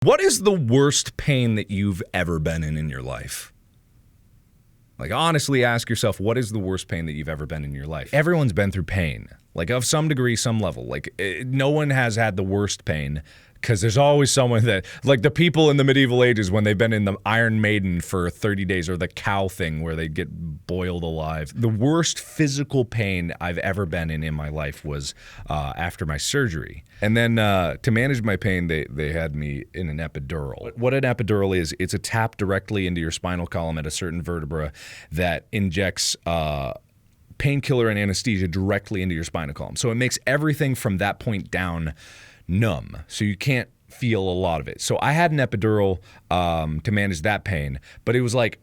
What is the worst pain that you've ever been in your life? Like, honestly, ask yourself, what is the worst pain that you've ever been in your life? Everyone's been through pain, like of some degree, some level. Like, no one has had the worst pain, because there's always someone that, like the people in the medieval ages when they've been in the Iron Maiden for 30 days, or the cow thing where they get boiled alive. The worst physical pain I've ever been in my life was after my surgery. And then to manage my pain, they had me in an epidural. What an epidural is, it's a tap directly into your spinal column at a certain vertebra that injects painkiller and anesthesia directly into your spinal column. So it makes everything from that point down numb, so you can't feel a lot of it. So I had an epidural to manage that pain, but it was like,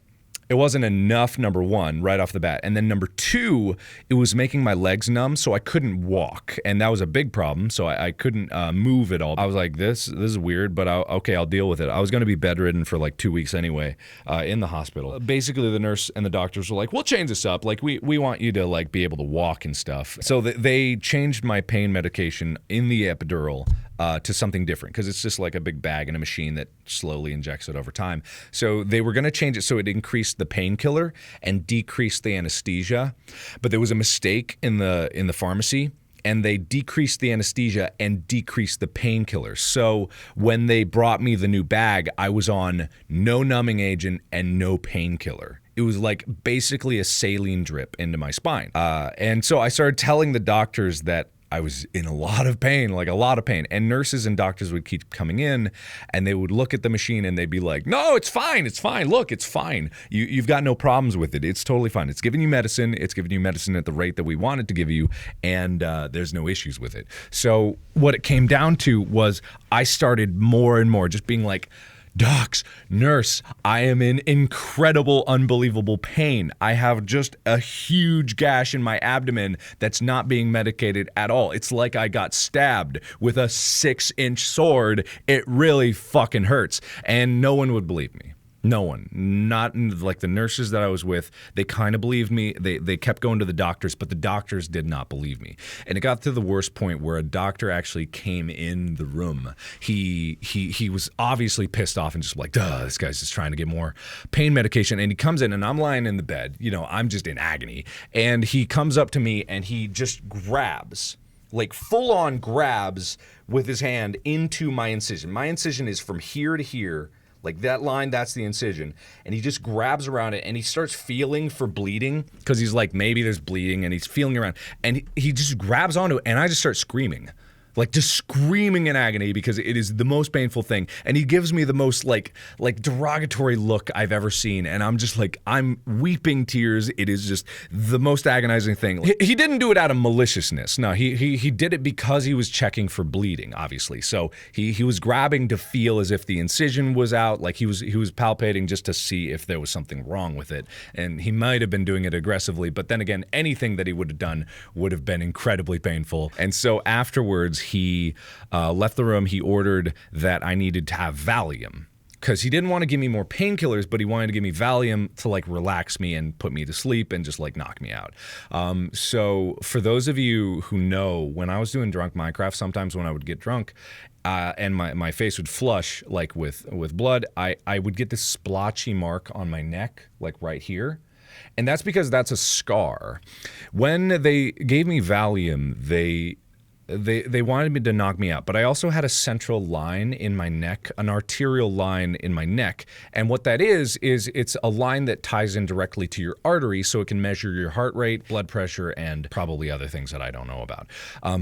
it wasn't enough, number one, right off the bat. And then number two, it was making my legs numb, so I couldn't walk. And that was a big problem, so I couldn't move at all. I was like, this is weird, but I'll deal with it. I was going to be bedridden for like 2 weeks anyway in the hospital. Basically, the nurse and the doctors were like, we'll change this up. Like, we want you to like be able to walk and stuff. So they changed my pain medication in the epidural to something different, because it's just like a big bag and a machine that slowly injects it over time. So they were going to change it so it increased the painkiller and decreased the anesthesia, but there was a mistake in the pharmacy, and they decreased the anesthesia and decreased the painkiller. So when they brought me the new bag, I was on no numbing agent and no painkiller. It was like basically a saline drip into my spine. And so I started telling the doctors that I was in a lot of pain, like a lot of pain. And nurses and doctors would keep coming in, and they would look at the machine and they'd be like, no, it's fine. It's fine. Look, it's fine. You've got no problems with it. It's totally fine. It's giving you medicine. It's giving you medicine at the rate that we want it to give you. And there's no issues with it. So what it came down to was I started more and more just being like, docs, nurse, I am in incredible, unbelievable pain. I have just a huge gash in my abdomen that's not being medicated at all. It's like I got stabbed with a 6-inch sword. It really fucking hurts. And no one would believe me. No one. Not like the nurses that I was with. They kind of believed me. They kept going to the doctors, but the doctors did not believe me. And it got to the worst point where a doctor actually came in the room. He was obviously pissed off and just like, duh, this guy's just trying to get more pain medication. And he comes in and I'm lying in the bed. You know, I'm just in agony. And he comes up to me and he just grabs, like full on grabs with his hand into my incision. My incision is from here to here. Like that line, that's the incision. And he just grabs around it and he starts feeling for bleeding, because he's like, maybe there's bleeding, and he's feeling around. And he just grabs onto it, and I just start screaming. Like just screaming in agony, because it is the most painful thing. And he gives me the most like derogatory look I've ever seen. And I'm just like, I'm weeping tears. It is just the most agonizing thing. He didn't do it out of maliciousness. No, he did it because he was checking for bleeding, obviously. So he was grabbing to feel as if the incision was out. Like he was palpating just to see if there was something wrong with it. And he might have been doing it aggressively, but then again, anything that he would have done would have been incredibly painful. And so afterwards, he left the room. He ordered that I needed to have Valium, because he didn't want to give me more painkillers, but he wanted to give me Valium to like relax me and put me to sleep and just like knock me out. So for those of you who know, when I was doing drunk Minecraft, sometimes when I would get drunk and my face would flush like with blood, I would get this splotchy mark on my neck, like right here. And that's because that's a scar. When they gave me Valium, they wanted me to knock me out, but I also had a central line in my neck, an arterial line in my neck. And what that is it's a line that ties in directly to your artery, so it can measure your heart rate, blood pressure, and probably other things that I don't know about.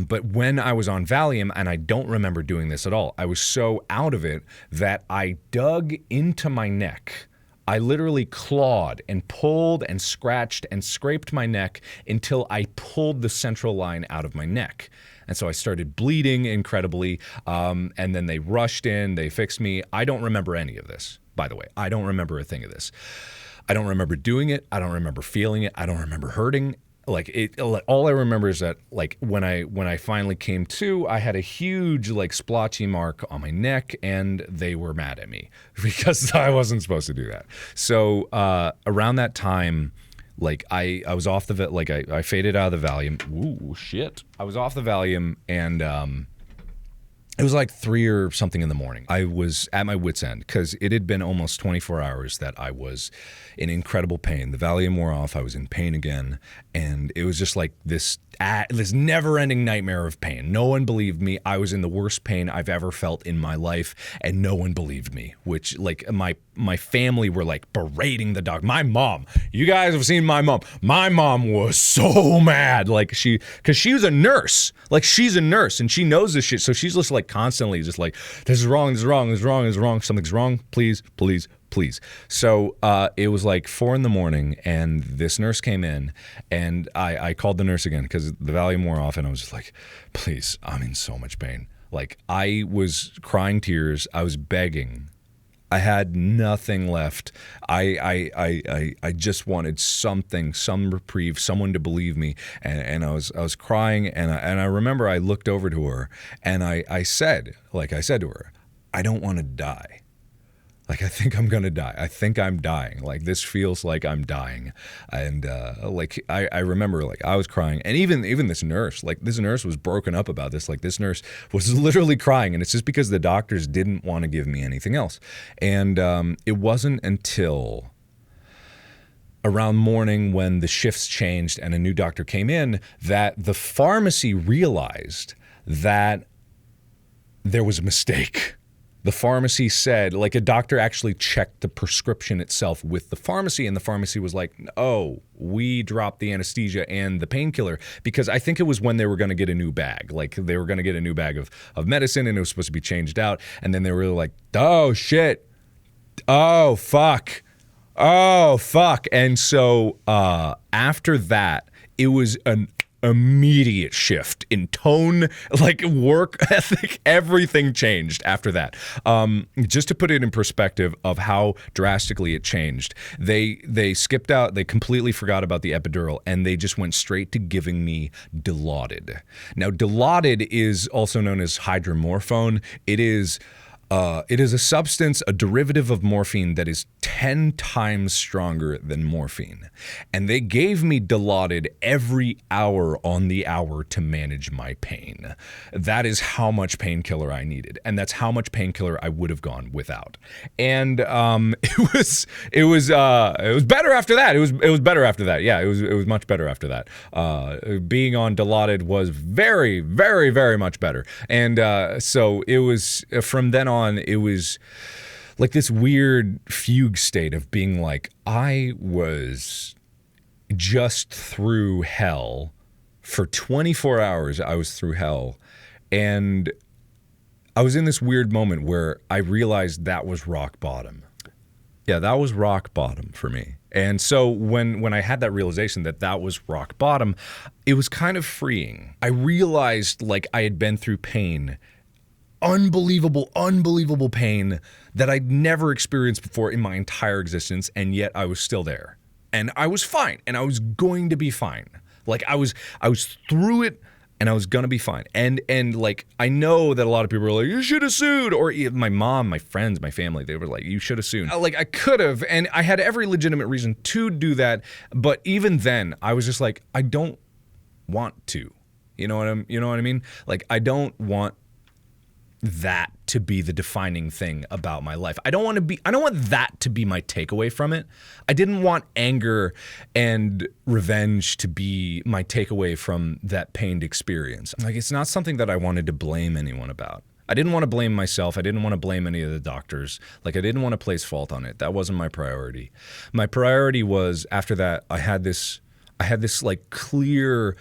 But when I was on Valium, and I don't remember doing this at all, I was so out of it that I dug into my neck. I literally clawed and pulled and scratched and scraped my neck until I pulled the central line out of my neck. And so I started bleeding incredibly, and then they rushed in, they fixed me. I don't remember any of this, by the way. I don't remember a thing of this. I don't remember doing it. I don't remember feeling it. I don't remember hurting. Like it, all I remember is that like when I finally came to, I had a huge like splotchy mark on my neck, and they were mad at me because I wasn't supposed to do that. So around that time, like I was off the, like I faded out of the Valium. Ooh, shit. I was off the Valium, and It was like 3 or something in the morning. I was at my wit's end because it had been almost 24 hours that I was in incredible pain. The Valium wore off. I was in pain again. And it was just like this never-ending nightmare of pain. No one believed me. I was in the worst pain I've ever felt in my life, and no one believed me, which like my family were like berating the doctor. My mom, you guys have seen my mom. My mom was so mad. Like because she was a nurse. Like she's a nurse and she knows this shit. So she's just like constantly just like, this is wrong, this is wrong, this is wrong, this is wrong, something's wrong, please, please, please. So it was like 4 a.m. and this nurse came in and I called the nurse again because the Valium wore off and I was just like, please, I'm in so much pain. Like I was crying tears. I was begging. I had nothing left. I just wanted something, some reprieve, someone to believe me. And I was crying and I remember I looked over to her and I said to her, I don't want to die. Like, I think I'm going to die. I think I'm dying. Like, this feels like I'm dying. And, I remember, like, I was crying. And even this nurse was broken up about this. Like, this nurse was literally crying. And it's just because the doctors didn't want to give me anything else. And it wasn't until around morning when the shifts changed and a new doctor came in that the pharmacy realized that there was a mistake. The pharmacy said, like a doctor actually checked the prescription itself with the pharmacy, and the pharmacy was like, oh, we dropped the anesthesia and the painkiller, because I think it was when they were going to get a new bag. Like they were going to get a new bag of medicine and it was supposed to be changed out. And then they were like, oh, shit. Oh, fuck. Oh, fuck. And so after that, it was an immediate shift in tone, like work ethic, everything changed after that. Just to put it in perspective of how drastically it changed, they skipped out, they completely forgot about the epidural, and they just went straight to giving me Dilaudid. Now, Dilaudid is also known as hydromorphone. It is a substance, a derivative of morphine that is 10 times stronger than morphine. And they gave me Dilaudid every hour on the hour to manage my pain. That is how much painkiller I needed. And that's how much painkiller I would have gone without. And it was better after that. It was better after that. Yeah, it was much better after that. Being on Dilaudid was very, very, very much better. And so it was, from then on, it was like this weird fugue state of being like, I was just through hell for 24 hours. I was through hell, and I was in this weird moment where I realized that was rock bottom. Yeah, that was rock bottom for me. And so when I had that realization that was rock bottom, it was kind of freeing. I realized like I had been through pain, unbelievable pain that I'd never experienced before in my entire existence, and yet I was still there. And I was fine, and I was going to be fine. Like I was through it, and I was gonna be fine. And like I know that a lot of people are like, you should have sued, or my mom, my friends, my family, they were like, you should have sued. Like I could have, and I had every legitimate reason to do that, but even then, I was just like, I don't want to. You know what I mean? Like I don't want that to be the defining thing about my life. I don't want that to be my takeaway from it. I didn't want anger and revenge to be my takeaway from that pained experience. Like it's not something that I wanted to blame anyone about. I didn't want to blame myself. I didn't want to blame any of the doctors. Like I didn't want to place fault on it. That wasn't my priority. My priority was, after that, I had this like clear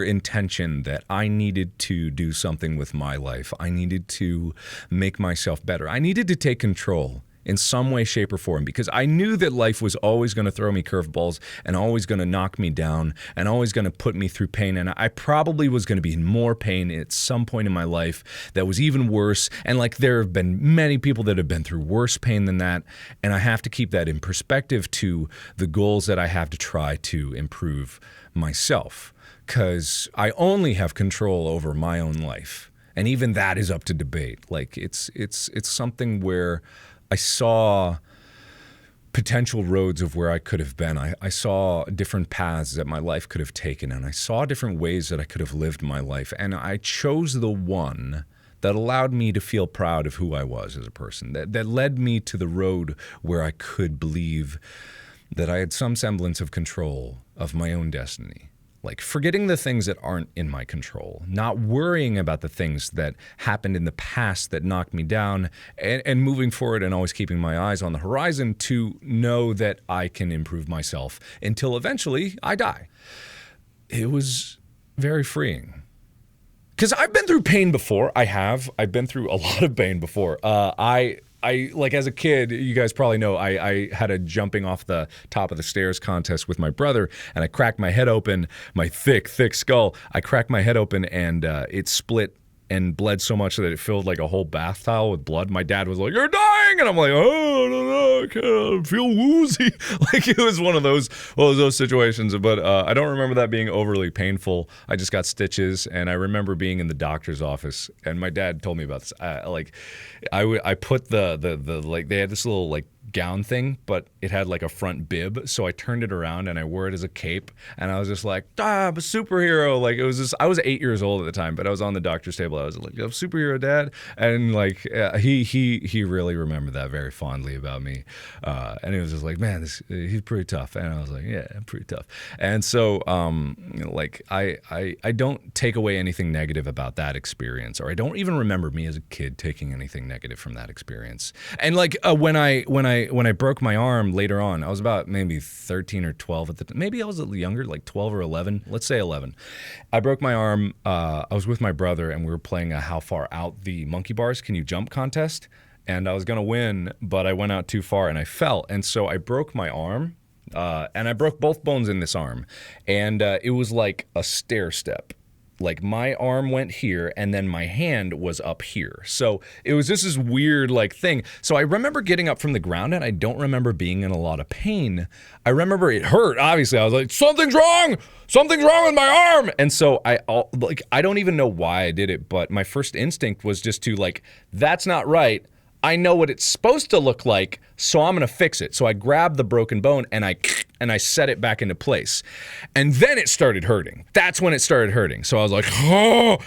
intention that I needed to do something with my life. I needed to make myself better. I needed to take control in some way, shape, or form, because I knew that life was always going to throw me curveballs and always going to knock me down and always going to put me through pain. And I probably was going to be in more pain at some point in my life that was even worse. And like there have been many people that have been through worse pain than that. And I have to keep that in perspective to the goals that I have to try to improve myself, because I only have control over my own life. And even that is up to debate. Like it's something where I saw potential roads of where I could have been. I saw different paths that my life could have taken, and I saw different ways that I could have lived my life. And I chose the one that allowed me to feel proud of who I was as a person, that led me to the road where I could believe that I had some semblance of control of my own destiny. Like forgetting the things that aren't in my control, not worrying about the things that happened in the past that knocked me down, and moving forward and always keeping my eyes on the horizon to know that I can improve myself until eventually I die. It was very freeing. Because I've been through pain before. I've been through a lot of pain before. I like as a kid, you guys probably know, I had a jumping off the top of the stairs contest with my brother, and I cracked my head open, my thick skull. I cracked my head open and it split and bled so much that it filled like a whole bath towel with blood. My dad was like, "You're dying!" And I'm like, "Oh, no, I can't, I feel woozy." Like it was one of those situations. But I don't remember that being overly painful. I just got stitches, and I remember being in the doctor's office, and my dad told me about this. I put the like they had this little like gown thing, but it had like a front bib, so I turned it around and I wore it as a cape, and I was just like, I'm a superhero. Like it was just, I was 8 years old at the time, but I was on the doctor's table. I was like, I'm a superhero, Dad, and like he really remembered that very fondly about me, and he was just like, man, he's pretty tough, and I was like, yeah, I'm pretty tough, and so like I don't take away anything negative about that experience, or I don't even remember me as a kid taking anything negative from that experience, and like when I broke my arm later on, I was about maybe 13 or 12 at the time. Maybe I was a little younger, like 12 or 11. Let's say 11. I broke my arm. I was with my brother, and we were playing a how far out the monkey bars can you jump contest. And I was going to win, but I went out too far, and I fell. And so I broke my arm, and I broke both bones in this arm. And it was like a stair step. Like my arm went here and then my hand was up here. So it was just this weird like thing. So I remember getting up from the ground, and I don't remember being in a lot of pain. I remember it hurt. Obviously, I was like, something's wrong with my arm. And so I don't even know why I did it, but my first instinct was just to like, that's not right. I know what it's supposed to look like, so I'm gonna fix it. So I grabbed the broken bone and I set it back into place. And then it started hurting. That's when it started hurting. So I was like, oh,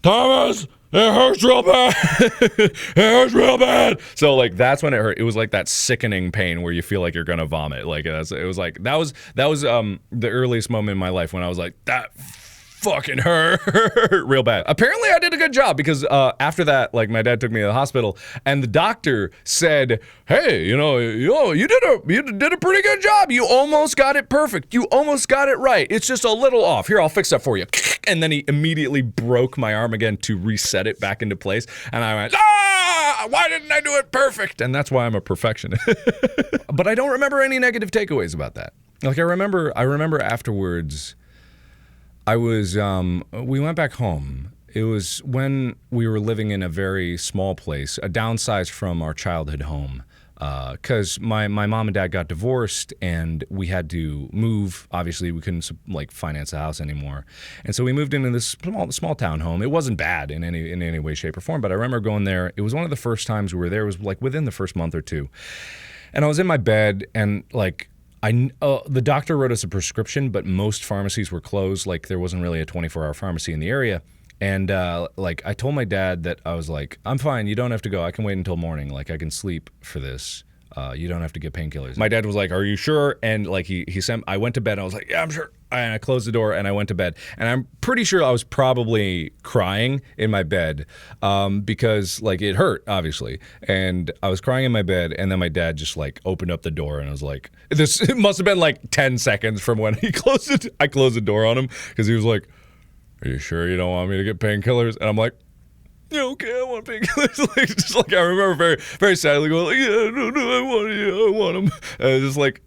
Thomas, it hurts real bad. It hurts real bad. So like that's when it hurt. It was like that sickening pain where you feel like you're gonna vomit. Like it was like that was the earliest moment in my life when I was like, that fucking hurt real bad. Apparently I did a good job, because after that, like my dad took me to the hospital, and the doctor said, hey, you did a pretty good job. You almost got it perfect. You almost got it right. It's just a little off. Here, I'll fix that for you. And then he immediately broke my arm again to reset it back into place. And I went, why didn't I do it perfect? And that's why I'm a perfectionist. But I don't remember any negative takeaways about that. Like I remember afterwards, we went back home. It was when we were living in a very small place, a downsize from our childhood home, because my mom and dad got divorced, and we had to move. Obviously, we couldn't like finance a house anymore, and so we moved into this small town home. It wasn't bad in any way, shape, or form, but I remember going there. It was one of the first times we were there. It was like within the first month or two, and I was in my bed, and like, the doctor wrote us a prescription, but most pharmacies were closed. Like there wasn't really a 24-hour pharmacy in the area. And like I told my dad that I was like, I'm fine. You don't have to go. I can wait until morning. Like I can sleep for this. You don't have to get painkillers. My dad was like, are you sure? And like he sent, I went to bed. And I was like, yeah, I'm sure. And I closed the door and I went to bed. And I'm pretty sure I was probably crying in my bed because like it hurt, obviously. And I was crying in my bed. And then my dad just like opened up the door, and I was like, it must have been like 10 seconds from when he closed it. I closed the door on him because he was like, are you sure you don't want me to get painkillers? And I'm like, yeah, okay, I want painkillers. Like, just like I remember very, very sadly going like, yeah, no, I want them. And just like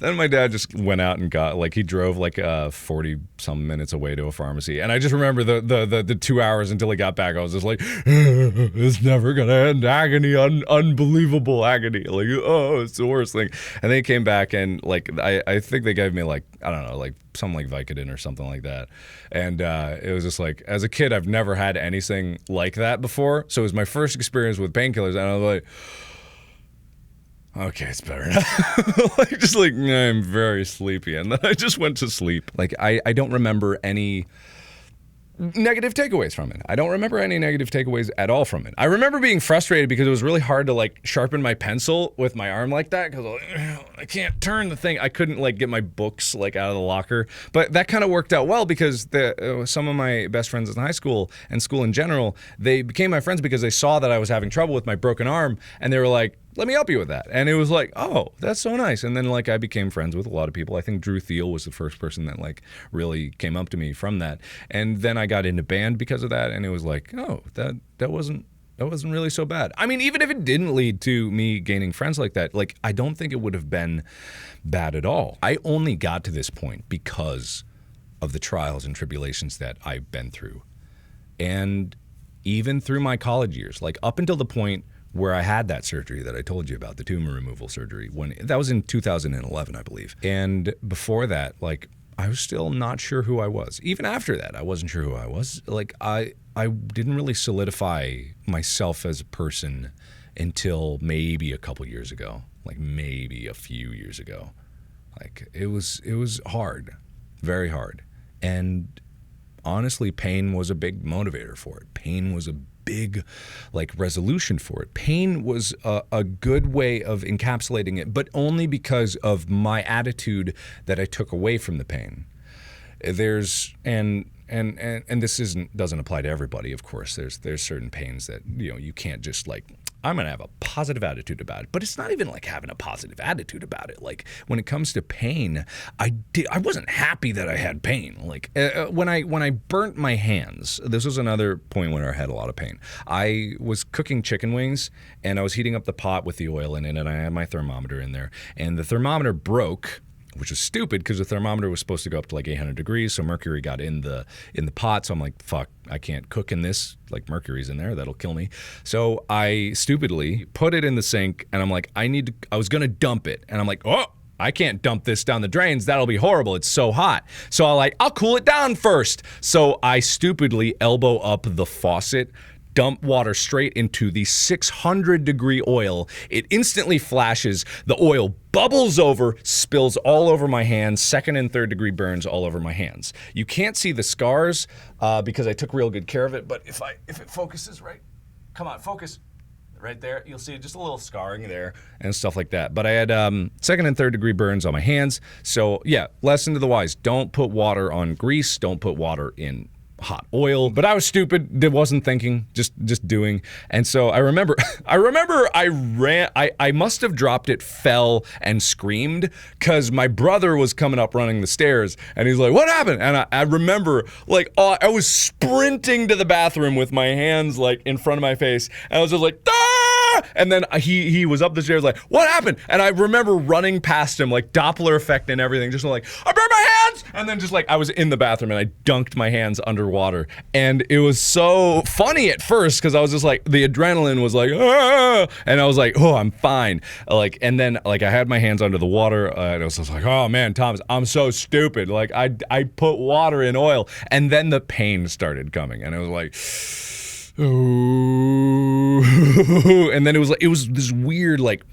then my dad just went out and got like he drove like 40 some minutes away to a pharmacy, and I just remember the 2 hours until he got back. I was just like, it's never gonna end. Agony, unbelievable agony. Like, oh, it's the worst thing. And then he came back, and like I think they gave me like, I don't know, like something like Vicodin or something like that. And it was just like, as a kid, I've never had anything like that before. So it was my first experience with painkillers. And I was like, okay, it's better now. Like, just like, I'm very sleepy. And then I just went to sleep. Like, I don't remember any negative takeaways from it. I don't remember any negative takeaways at all from it. I remember being frustrated because it was really hard to like sharpen my pencil with my arm like that because I can't turn the thing. I couldn't like get my books like out of the locker. But that kind of worked out well because some of my best friends in high school and school in general, they became my friends because they saw that I was having trouble with my broken arm, and they were like, let me help you with that. And it was like, oh, that's so nice. And then like I became friends with a lot of people. I think Drew Thiel was the first person that like really came up to me from that. And then I got into band because of that. And it was like, oh, that wasn't really so bad. I mean, even if it didn't lead to me gaining friends like that, like I don't think it would have been bad at all. I only got to this point because of the trials and tribulations that I've been through. And even through my college years, like up until the point where I had that surgery that I told you about, the tumor removal surgery, when that was in 2011, I believe. And before that, like I was still not sure who I was. Even after that, I wasn't sure who I was. Like I didn't really solidify myself as a person until maybe a couple years ago, like maybe a few years ago. Like it was hard, very hard. And honestly, pain was a big motivator for it. Pain was a big like resolution for it. Pain was a good way of encapsulating it, but only because of my attitude that I took away from the pain. There's and this doesn't apply to everybody, of course. There's certain pains that you can't just like, I'm gonna have a positive attitude about it. But it's not even like having a positive attitude about it. Like when it comes to pain, I wasn't happy that I had pain. Like when I burnt my hands, this was another point when I had a lot of pain. I was cooking chicken wings and I was heating up the pot with the oil in it, and I had my thermometer in there, and the thermometer broke, which was stupid because the thermometer was supposed to go up to like 800 degrees, so mercury got in the pot. So I'm like, fuck, I can't cook in this. Like mercury's in there, that'll kill me. So I stupidly put it in the sink, and I'm like, I was gonna dump it, and I'm like, oh, I can't dump this down the drains. That'll be horrible. It's so hot. So I'll cool it down first. So I stupidly elbow up the faucet, dump water straight into the 600-degree oil. It instantly flashes. The oil bubbles over, spills all over my hands, 2nd and 3rd degree burns all over my hands. You can't see the scars because I took real good care of it, but if it focuses right, come on, focus. Right there, you'll see just a little scarring there and stuff like that. But I had 2nd and 3rd degree burns on my hands. So yeah, lesson to the wise, don't put water on grease, don't put water in hot oil. But I was stupid, wasn't thinking, just doing. And so I remember I ran, I must have dropped it, fell, and screamed because my brother was coming up running the stairs, and he's like, what happened? And I remember like, I was sprinting to the bathroom with my hands like in front of my face, and I was just like, ah! And then he was up the stairs like, what happened? And I remember running past him like Doppler effect and everything, just like, I burned my hands! And then just like I was in the bathroom and I dunked my hands underwater. And it was so funny at first because I was just like, the adrenaline was like, ah! And I was like, oh, I'm fine. Like, and then like I had my hands under the water and I was just like, oh man, Thomas, I'm so stupid. Like I put water in oil, and then the pain started coming, and it was like, ooh. And then it was this weird like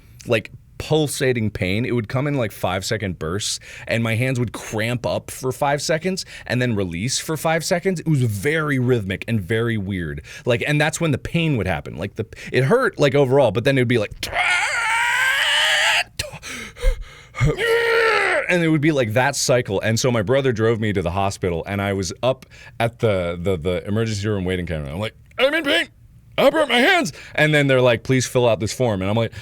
pulsating pain. It would come in like 5-second bursts, and my hands would cramp up for 5 seconds and then release for 5 seconds. It was very rhythmic and very weird. Like, and that's when the pain would happen. Like it hurt like overall, but then it would be like, and it would be like that cycle. And so my brother drove me to the hospital, and I was up at the emergency room waiting counter. I'm like, I'm in pain. I burnt my hands. And then they're like, please fill out this form. And I'm like,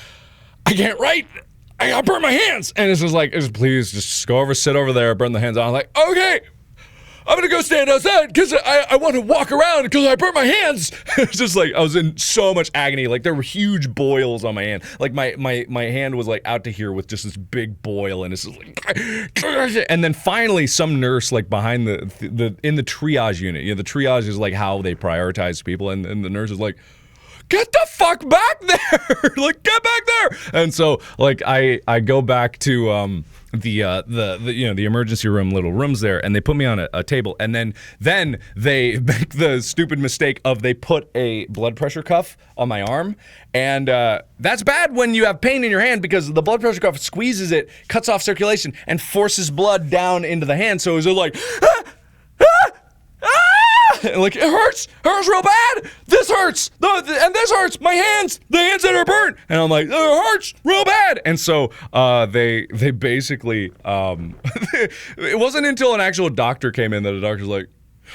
I can't write. I burnt my hands. And it's just like, please just go over, sit over there, burn the hands. I'm like, okay, I'm gonna go stand outside because I want to walk around because I burnt my hands. It's just like I was in so much agony. Like there were huge boils on my hand. Like my hand was like out to here with just this big boil, and it's just like, and then finally some nurse like behind the in the triage unit. The triage is like how they prioritize people, and the nurse is like, get the fuck back there! Like, get back there! And so, like, I go back to the emergency room, little rooms there, and they put me on a table, and then they make the stupid mistake of they put a blood pressure cuff on my arm, and that's bad when you have pain in your hand because the blood pressure cuff squeezes it, cuts off circulation, and forces blood down into the hand. So it was like, like, it hurts real bad. This hurts, and this hurts. My hands, the hands that are burnt. And I'm like, it hurts real bad. And so they basically, it wasn't until an actual doctor came in that the doctor's like,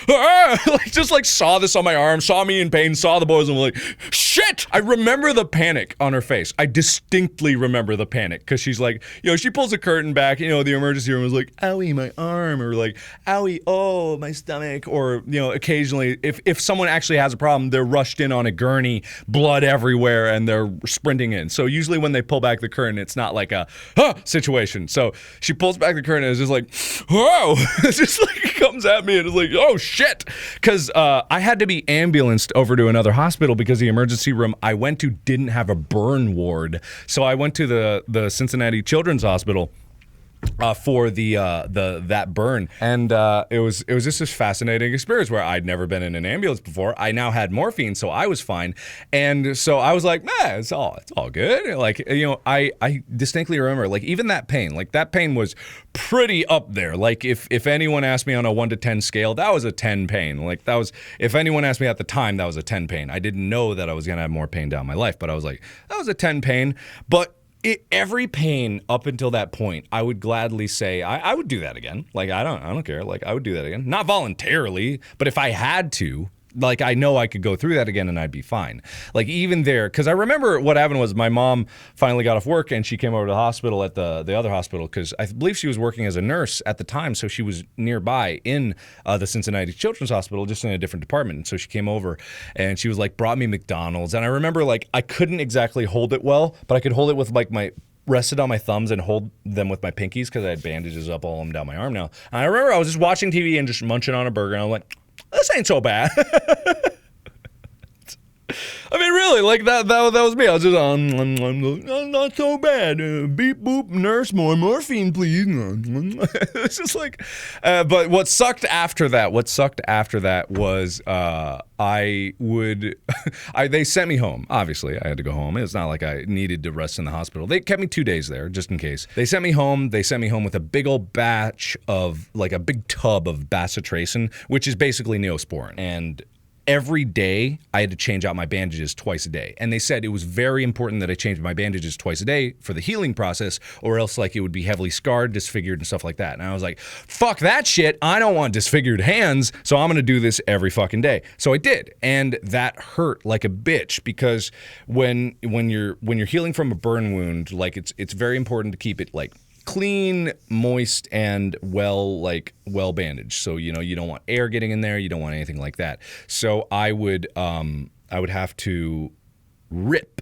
like just like saw this on my arm, saw me in pain, saw the boys, and was like, shit! I remember the panic on her face. I distinctly remember the panic, because she's like, she pulls the curtain back, the emergency room was like, owie, my arm, or like, owie, oh, my stomach, or, occasionally, if someone actually has a problem, they're rushed in on a gurney, blood everywhere, and they're sprinting in. So usually when they pull back the curtain, it's not like a, situation. So she pulls back the curtain, and it's just like, whoa! It's just like, it comes at me, and it's like, oh, shit, because I had to be ambulanced over to another hospital because the emergency room I went to didn't have a burn ward. So I went to the Cincinnati Children's Hospital for that burn, and it was just this fascinating experience where I'd never been in an ambulance before. I now had morphine, so I was fine, and so I was like, man, it's all good. Like, I distinctly remember, like, even that pain was pretty up there. Like, if anyone asked me on a 1 to 10 scale, that was a 10 pain. Like, that was, if anyone asked me at the time, that was a 10 pain. I didn't know that I was gonna have more pain down my life, but I was like, that was a 10 pain. But every pain up until that point, I would gladly say I would do that again. Like, I don't care. Like, I would do that again. Not voluntarily, but if I had to, like, I know I could go through that again and I'd be fine. Like, even there, because I remember what happened was my mom finally got off work and she came over to the hospital at the other hospital, because I believe she was working as a nurse at the time, so she was nearby in the Cincinnati Children's Hospital, just in a different department. And so she came over and she was like, brought me McDonald's. And I remember, like, I couldn't exactly hold it well, but I could hold it with like rested on my thumbs and hold them with my pinkies, because I had bandages up all down my arm now. And I remember I was just watching TV and just munching on a burger, and I was like, this ain't so bad. I mean, really, like, that was me. I was just, not so bad. Beep, boop, nurse, more morphine, please. It's just like, but what sucked after that was, they sent me home. Obviously, I had to go home. It's not like I needed to rest in the hospital. They kept me 2 days there, just in case. They sent me home with a big old batch of, like, a big tub of bacitracin, which is basically Neosporin. And every day, I had to change out my bandages twice a day. And they said it was very important that I change my bandages twice a day for the healing process, or else, like, it would be heavily scarred, disfigured, and stuff like that. And I was like, fuck that shit. I don't want disfigured hands, so I'm gonna do this every fucking day. So I did, and that hurt like a bitch, because when you're healing from a burn wound, like, it's very important to keep it, like, clean, moist, and well bandaged. So, you don't want air getting in there. You don't want anything like that. So I would have to rip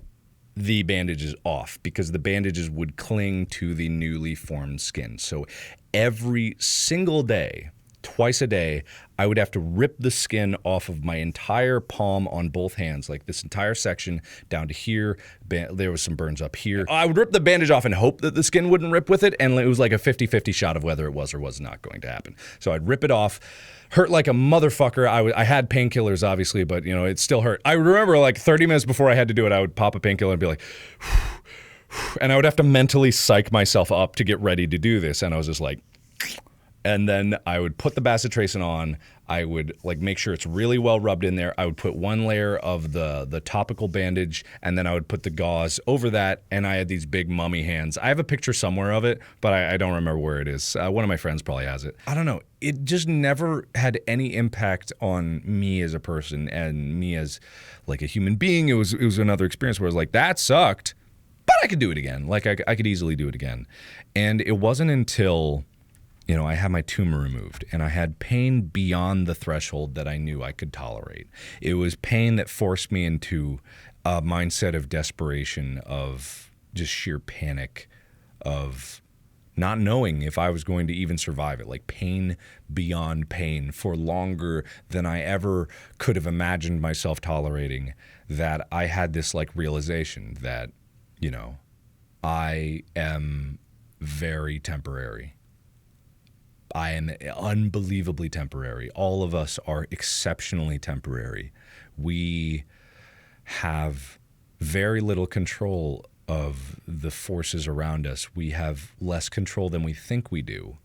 the bandages off, because the bandages would cling to the newly formed skin. So every single day, twice a day, I would have to rip the skin off of my entire palm on both hands, like this entire section down to here. There was some burns up here. I would rip the bandage off and hope that the skin wouldn't rip with it, and it was like a 50-50 shot of whether it was or was not going to happen. So I'd rip it off. Hurt like a motherfucker. I had painkillers, obviously, but, it still hurt. I remember, like, 30 minutes before I had to do it, I would pop a painkiller and be like, and I would have to mentally psych myself up to get ready to do this, and I was just like, and then I would put the bacitracin on. I would, like, make sure it's really well rubbed in there. I would put one layer of the topical bandage, and then I would put the gauze over that, and I had these big mummy hands. I have a picture somewhere of it, but I don't remember where it is. One of my friends probably has it. I don't know. It just never had any impact on me as a person and me as, like, a human being. It was another experience where I was like, that sucked, but I could do it again. Like, I could easily do it again. And it wasn't until, I had my tumor removed, and I had pain beyond the threshold that I knew I could tolerate. It was pain that forced me into a mindset of desperation, of just sheer panic, of not knowing if I was going to even survive it, like pain beyond pain for longer than I ever could have imagined myself tolerating, that I had this, like, realization that, I am very temporary. I am unbelievably temporary. All of us are exceptionally temporary. We have very little control of the forces around us. We have less control than we think we do.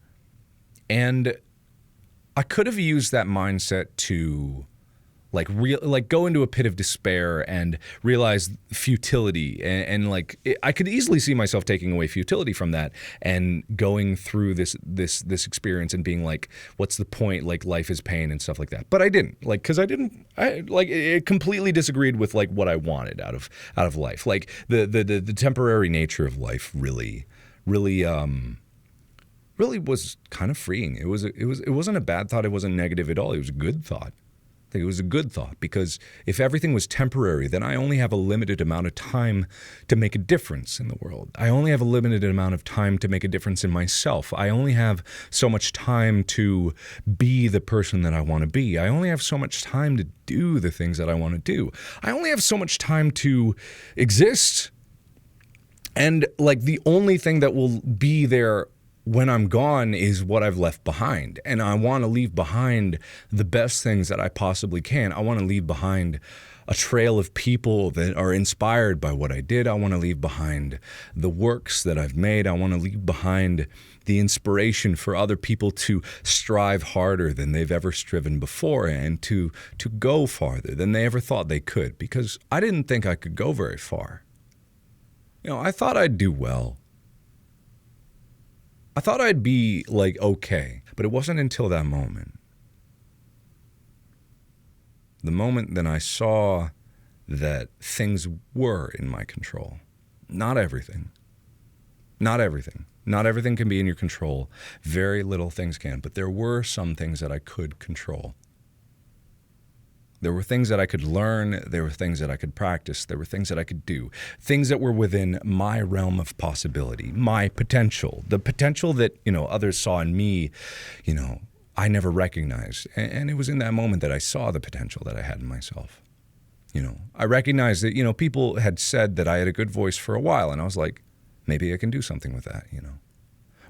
And I could have used that mindset to like go into a pit of despair and realize futility, and I could easily see myself taking away futility from that and going through this experience and being like, what's the point? Like, life is pain and stuff like that. But I didn't, because it completely disagreed with like what I wanted out of life. Like the temporary nature of life really was kind of freeing. It wasn't a bad thought. It wasn't negative at all. It was a good thought. I think it was a good thought, because if everything was temporary, then I only have a limited amount of time to make a difference in the world. I only have a limited amount of time to make a difference in myself. I only have so much time to be the person that I want to be. I only have so much time to do the things that I want to do. I only have so much time to exist. And like the only thing that will be there when I'm gone is what I've left behind. And I want to leave behind the best things that I possibly can. I want to leave behind a trail of people that are inspired by what I did. I want to leave behind the works that I've made. I want to leave behind the inspiration for other people to strive harder than they've ever striven before, and to go farther than they ever thought they could, because I didn't think I could go very far. I thought I'd do well. I thought I'd be like okay, but it wasn't until that moment. The moment that I saw that things were in my control. Not everything. Not everything. Not everything can be in your control. Very little things can, but there were some things that I could control. There were things that I could learn. There were things that I could practice. There were things that I could do. Things that were within my realm of possibility, my potential, the potential that, others saw in me, I never recognized. And it was in that moment that I saw the potential that I had in myself. I recognized that, people had said that I had a good voice for a while, and I was like, maybe I can do something with that,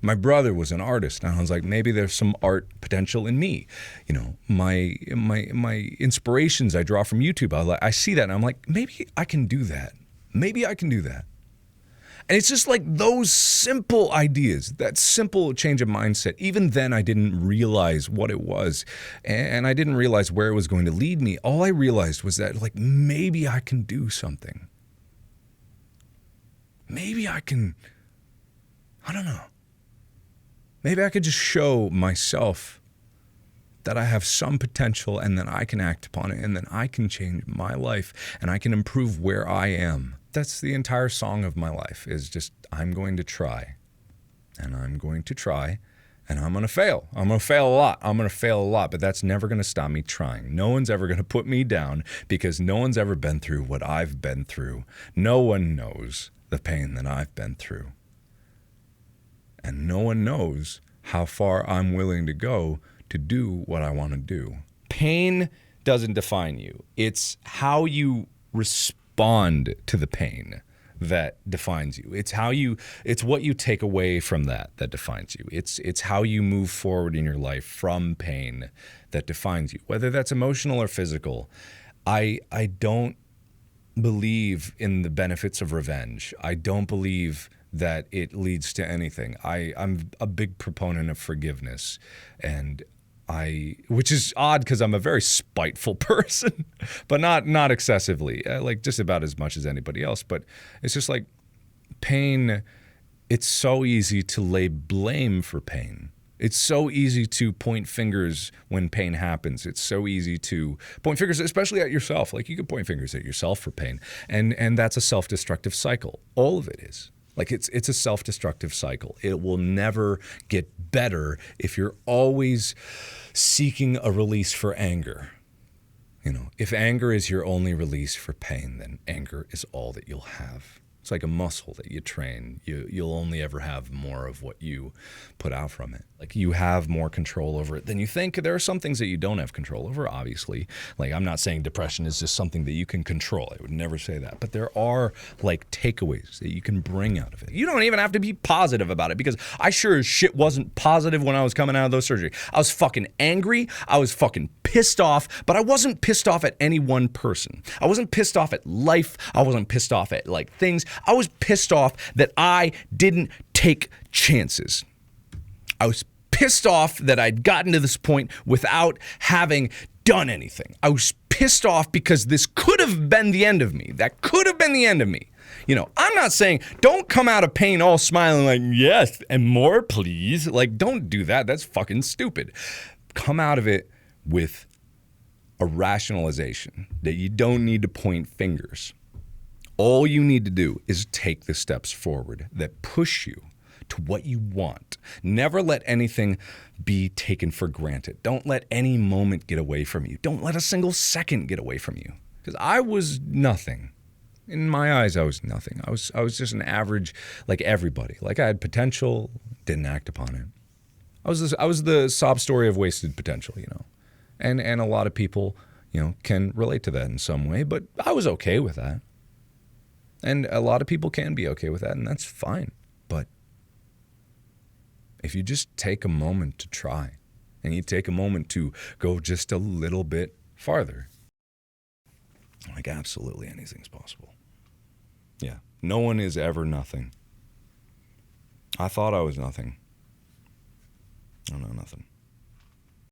My brother was an artist, and I was like, maybe there's some art potential in me. My inspirations I draw from YouTube, I see that, and I'm like, maybe I can do that. Maybe I can do that. And it's just like those simple ideas, that simple change of mindset. Even then, I didn't realize what it was, and I didn't realize where it was going to lead me. All I realized was that, like, maybe I can do something. Maybe I can, I don't know. Maybe I could just show myself that I have some potential, and then I can act upon it, and then I can change my life, and I can improve where I am. That's the entire song of my life, is just, I'm going to try, and I'm going to try, and I'm going to fail. I'm going to fail a lot, but that's never going to stop me trying. No one's ever going to put me down, because no one's ever been through what I've been through. No one knows the pain that I've been through. And no one knows how far I'm willing to go to do what I want to do. Pain doesn't define you. It's how you respond to the pain that defines you. It's what you take away from that defines you. It's how you move forward in your life from pain that defines you, whether that's emotional or physical. I don't believe in the benefits of revenge. I don't believe that it leads to anything. I'm a big proponent of forgiveness, and which is odd because I'm a very spiteful person, but not excessively, like just about as much as anybody else. But it's just like pain, it's so easy to lay blame for pain. It's so easy to point fingers when pain happens. It's so easy to point fingers, especially at yourself. Like, you could point fingers at yourself for pain, and that's a self-destructive cycle. All of it is. Like, it's a self-destructive cycle. It will never get better if you're always seeking a release for anger. If anger is your only release for pain, then anger is all that you'll have. It's like a muscle that you train. You'll only ever have more of what you put out from it. Like, you have more control over it than you think. There are some things that you don't have control over, obviously. Like, I'm not saying depression is just something that you can control. I would never say that. But there are, like, takeaways that you can bring out of it. You don't even have to be positive about it, because I sure as shit wasn't positive when I was coming out of those surgery. I was fucking angry. I was fucking pissed off, but I wasn't pissed off at any one person. I wasn't pissed off at life. I wasn't pissed off at, like, things. I was pissed off that I didn't take chances. I was pissed off that I'd gotten to this point without having done anything. I was pissed pissed off because this could have been the end of me. That could have been the end of me. You know, I'm not saying don't come out of pain all smiling like, yes, and more, please. Like, don't do that. That's fucking stupid. Come out of it with a rationalization that you don't need to point fingers. All you need to do is take the steps forward that push you to what you want. Never let anything be taken for granted. Don't let any moment get away from you. Don't let a single second get away from you. Because I was nothing. In my eyes, I was nothing. I was just an average, like everybody. Like I had potential, didn't act upon it. I was the sob story of wasted potential, you know. And a lot of people, you know, can relate to that in some way, but I was okay with that. And a lot of people can be okay with that, and that's fine. But if you just take a moment to try, and you take a moment to go just a little bit farther, like absolutely anything's possible. Yeah, no one is ever nothing. I thought I was nothing. I know nothing.